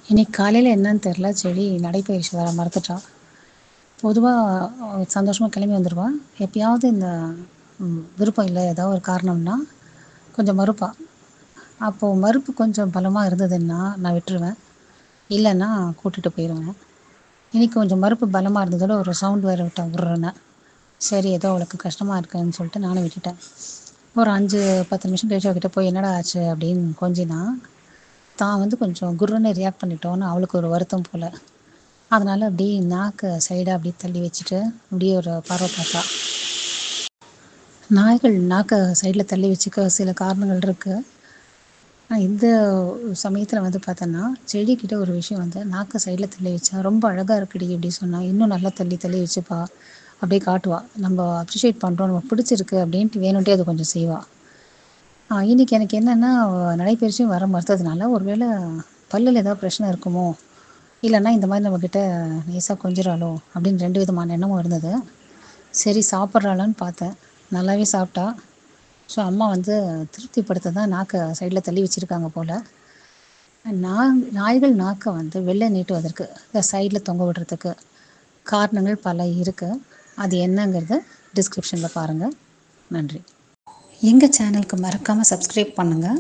இன்னைக்கு காலையில் என்னன்னு தெரில, செடி நடைப்பயிற்சி வர மறந்துட்டா. பொதுவாக சந்தோஷமாக கிளம்பி வந்துடுவா. எப்பயாவது இந்த விருப்பம் இல்லை, ஏதாவது ஒரு காரணம்னா கொஞ்சம் மறுப்பா. அப்போது மறுப்பு கொஞ்சம் பலமாக இருந்ததுன்னா நான் விட்டுருவேன், இல்லைன்னா கூட்டிகிட்டு போயிடுவேன். இன்றைக்கி கொஞ்சம் மறுப்பு பலமாக இருந்ததோட ஒரு சவுண்ட் வேறு விட்டேன், விட்றேன்னு. சரி, ஏதோ அவளுக்கு கஷ்டமாக இருக்குன்னு சொல்லிட்டு நானும் விட்டுட்டேன். ஒரு 5-10 நிமிஷம் கழிச்சு அவகிட்ட போய் என்னடா ஆச்சு அப்படின்னு கொஞ்சினா, தான் கொஞ்சம் குர்ருன்னு ரியாக்ட் பண்ணிட்டோன்னு அவளுக்கு ஒரு வருத்தம் போல். அதனால் அப்படியே நாக்கை சைடாக அப்படியே தள்ளி வச்சுட்டு அப்படியே ஒரு பார்வை பார்த்தா. நாய்கள் நாக்கை சைடில் தள்ளி வச்சுக்க சில காரணங்கள் இருக்குது. இந்த சமயத்தில் பார்த்தோன்னா, செடிக்கிட்ட ஒரு விஷயம் நாக்கை சைடில் தள்ளி வச்சா ரொம்ப அழகாக இருக்குடி அப்படி சொன்னால் இன்னும் நல்லா தள்ளி தள்ளி வச்சுப்பா, அப்படியே காட்டுவா. நம்ம அப்ரிஷியேட் பண்ணுறோம், நம்ம பிடிச்சிருக்கு அப்படின்ட்டு வேணுன்ட்டே அது கொஞ்சம் செய்வாள். இன்றைக்கி எனக்கு என்னென்னா, நடைப்பயிற்சியும் வர மறுத்ததுனால ஒருவேளை பல்லில் ஏதாவது பிரச்சனை இருக்குமோ, இல்லைன்னா இந்த மாதிரி நம்மக்கிட்ட நைஸாக கொஞ்சிறாளோ அப்படின்னு 2 விதமான எண்ணமும் இருந்தது. சரி, சாப்பிட்றாளான்னு பார்த்தேன், நல்லாவே சாப்பிட்டா. ஸோ அம்மா திருப்திப்படுத்த தான் நாக்கை சைடில் தள்ளி வச்சுருக்காங்க போல். நாய்கள் நாக்கை வெளில நீட்டுவதற்கு, இந்த சைடில் தொங்க விடுறதுக்கு காரணங்கள் பல இருக்குது. அது என்னங்கிறத டிஸ்கிரிப்ஷனில் பாருங்கள். நன்றி. எங்கள் சேனலுக்கு மறக்காமல் சப்ஸ்கிரைப் பண்ணுங்கள்.